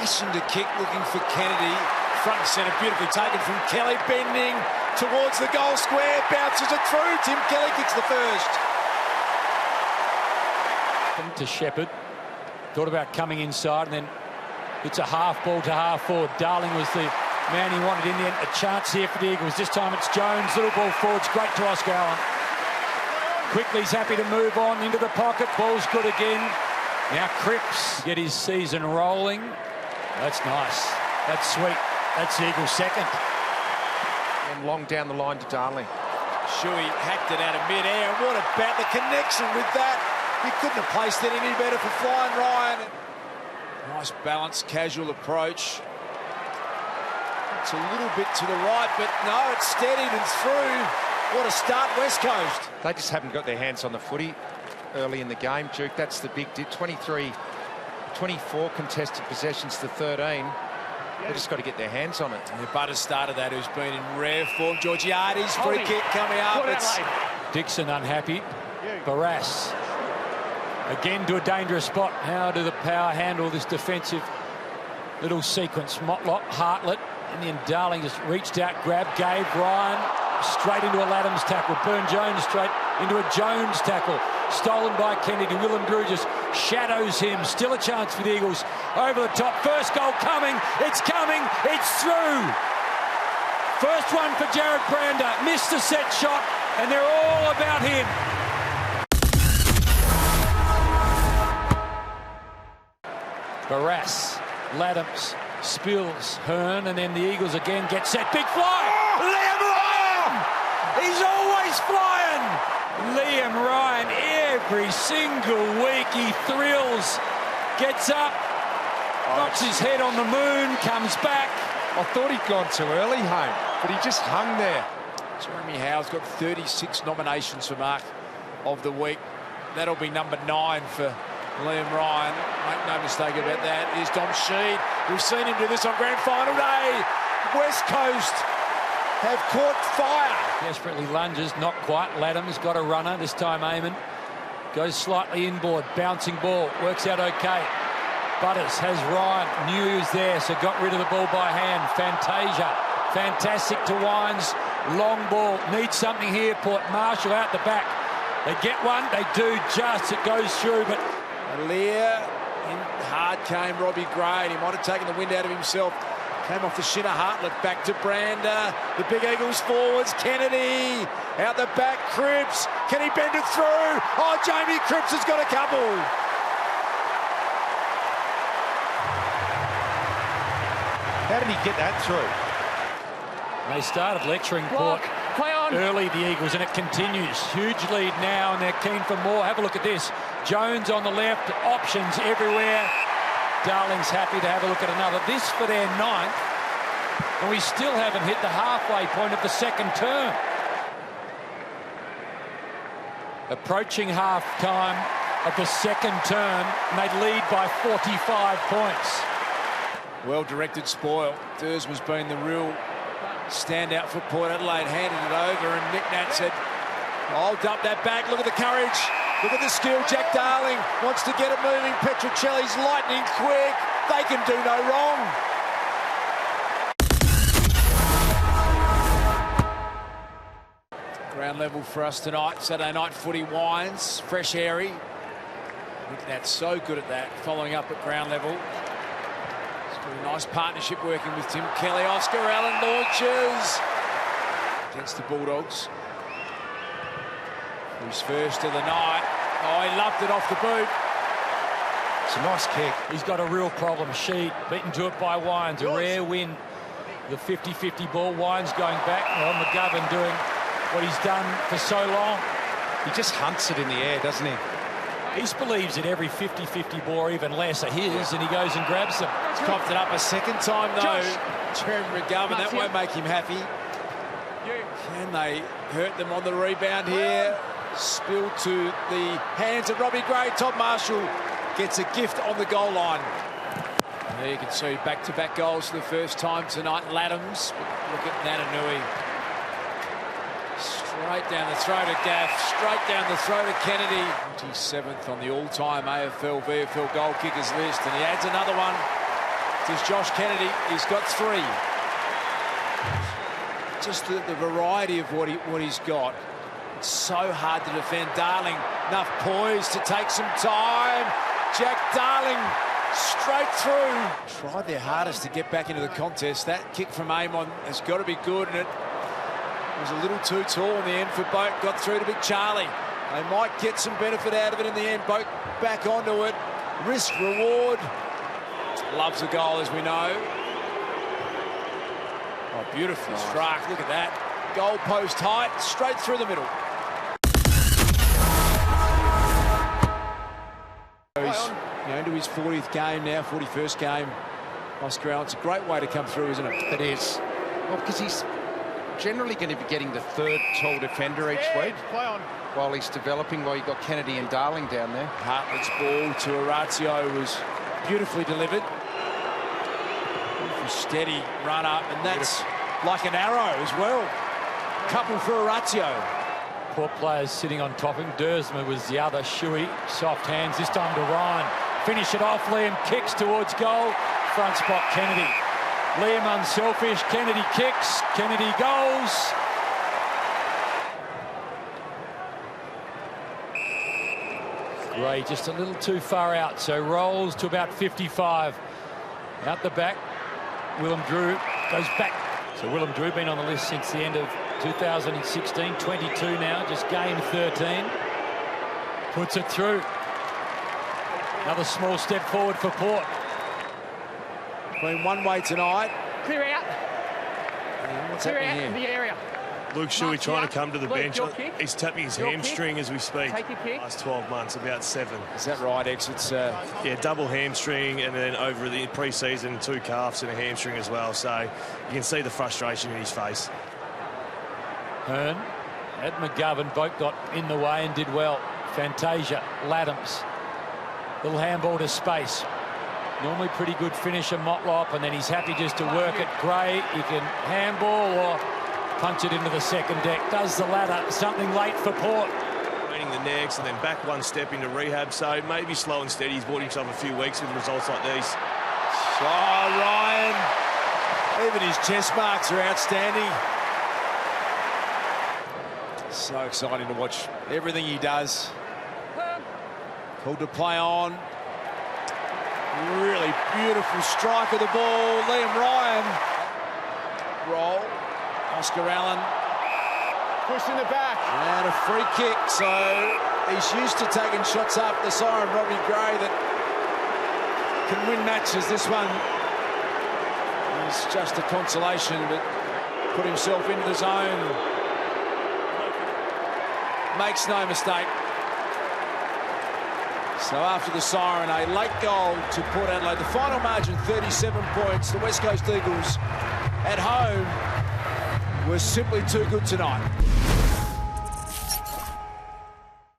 position to kick, looking for Kennedy. Front and centre, beautifully taken from Kelly, bending towards the goal square, bounces it through. Tim Kelly kicks the first. To Shepherd. Thought about coming inside and then it's a half ball to half forward. Darling was the man he wanted in the end. A chance here for the Eagles. This time it's Jones. Little ball forwards. Great to Oscar Allen. Quickly he's happy to move on into the pocket. Ball's good again. Now Cripps get his season rolling. That's nice. That's sweet. That's the Eagles' second. And long down the line to Darling. Shuey hacked it out of mid-air. What about the connection with that? He couldn't have placed it any better for Flying Ryan. Nice balanced, casual approach. It's a little bit to the right, but no, it's steadied and through. What a start, West Coast. They just haven't got their hands on the footy early in the game, Duke. That's the big 24 contested possessions to 13. They've just got to get their hands on it. And Butters started that, who's been in rare form. Georgiades, free kick coming up. Dixon unhappy. Barras. Again to a dangerous spot. How do the Power handle this defensive little sequence? Motlop, Hartlett, and then Darling just reached out, grabbed, gave Ryan straight into a Laddams tackle. Burn-Jones straight into a Jones tackle. Stolen by Kennedy. Willem Drew just shadows him. Still a chance for the Eagles. Over the top. First goal coming. It's coming. It's through. First one for Jared Brander. Missed a set shot, and they're all about him. Barras, Laddams, Spills, Hearn, and then the Eagles again get set. Big fly! Liam Ryan! He's always flying! Liam Ryan, every single week he thrills, gets up, knocks his head on the moon, comes back. I thought he'd gone too early home, but he just hung there. Jeremy Howe's got 36 nominations for Mark of the Week. That'll be number 9 for Liam Ryan. Make no mistake about that. Here's Dom Sheed. We've seen him do this on grand final day. West Coast have caught fire. Desperately lunges, not quite. Laddams got a runner. This time Eamon goes slightly inboard. Bouncing ball. Works out okay. Butters has Ryan. Knew he was there, so got rid of the ball by hand. Fantasia. Fantastic to Wines. Long ball. Needs something here. Port Marshall out the back. They get one. They do just. It goes through, but Lear, in hard came Robbie Gray, and he might have taken the wind out of himself. Came off the shin of Hartlett, back to Brander. The big Eagles forwards, Kennedy. Out the back, Cripps. Can he bend it through? Oh, Jamie Cripps has got a couple. How did he get that through? They started lecturing Port early, the Eagles, and it continues. Huge lead now, and they're keen for more. Have a look at this. Jones on the left, options everywhere. Darling's happy to have a look at another. This for their 9th, and we still haven't hit the halfway point of the second term. Approaching half-time of the second term, and they lead by 45 points. Well-directed spoil. Dursman's been the real standout for Port Adelaide. Handed it over, and Nick Nat said, I'll dump that back. Look at the courage. Look at the skill. Jack Darling wants to get it moving. Petruccelli's lightning quick. They can do no wrong. Ground level for us tonight. Saturday night footy. Wines. Fresh airy. Nick Nat's so good at that. Following up at ground level. A nice partnership working with Tim Kelly. Oscar Allen launches against the Bulldogs. Who's first of the night. Oh, he loved it off the boot. It's a nice kick. He's got a real problem. Sheed beaten to it by Wines. A rare win. The 50-50 ball. Wines going back. Well, McGovern doing what he's done for so long. He just hunts it in the air, doesn't he? He believes that every 50-50 ball, or even less, are his, and he goes and grabs them. He's coughed it up a second time, though. Jeremy McGovern, that won't make him happy. Can they hurt them on the rebound here? Spilled to the hands of Robbie Gray. Todd Marshall gets a gift on the goal line. There you can see back-to-back goals for the first time tonight. Laddams, look at Natanui. Straight down the throat of Gaff, straight down the throat of Kennedy. 27th on the all-time AFL, VFL goal kickers list, and he adds another one left is Josh Kennedy. He's got 3. Just the variety of what he's got. It's so hard to defend. Darling, enough poise to take some time. Jack Darling straight through. Tried their hardest to get back into the contest. That kick from Amon has got to be good, and it was a little too tall in the end for Boat. Got through to Big Charlie. They might get some benefit out of it in the end. Boat back onto it. Risk, reward. Loves a goal, as we know. Oh, beautifully struck. Look at that. Goal post height, straight through the middle. He's into his 40th game now, 41st game. Oscar Allen, it's a great way to come through, isn't it? It is. Well, because he's generally going to be getting the 3rd tall defender each week while he's developing. While you've got Kennedy and Darling down there. Hartlett's ball to Orazio was beautifully delivered. Beautiful, steady run up, and that's like an arrow as well. Couple for Orazio. Poor players sitting on top of him. Dersma was the other. Shuey, soft hands, this time to Ryan. Finish it off. Liam kicks towards goal. Front spot, Kennedy. Liam unselfish. Kennedy kicks. Kennedy goes. Gray just a little too far out, so rolls to about 55. Out the back, Willem Drew goes back. So Willem Drew been on the list since the end of 2016, 22 now, just game 13. Puts it through. Another small step forward for Port. Been one way tonight. Clear out. What's Clear happening out here? in the area. Luke Shuey trying to come to the Luke, bench. He's tapping his hamstring kick. as we speak. Take your kick. Last 12 months, about 7. Is that right, X? It's Yeah, double hamstring, and then over the pre-season, 2 calves and a hamstring as well. So you can see the frustration in his face. Hearn, at McGovern, Boat got in the way and did well. Fantasia, Laddams, little handball to space. Normally pretty good finisher, Motlop, and then he's happy just to work it. Gray, he can handball or punch it into the second deck. Does the latter, something late for Port. Training the next and then back one step into rehab. So maybe slow and steady. He's bought himself a few weeks with results like these. oh, Ryan. Even his chest marks are outstanding. So exciting to watch everything he does. Called to play on. Really beautiful strike of the ball. Liam Ryan. Roll. Oscar Allen. Push in the back. And a free kick. So he's used to taking shots up the siren, Robbie Gray, that can win matches. This one is just a consolation, but put himself into the zone. Makes no mistake. So after the siren, a late goal to Port Adelaide. The final margin, 37 points. The West Coast Eagles at home were simply too good tonight.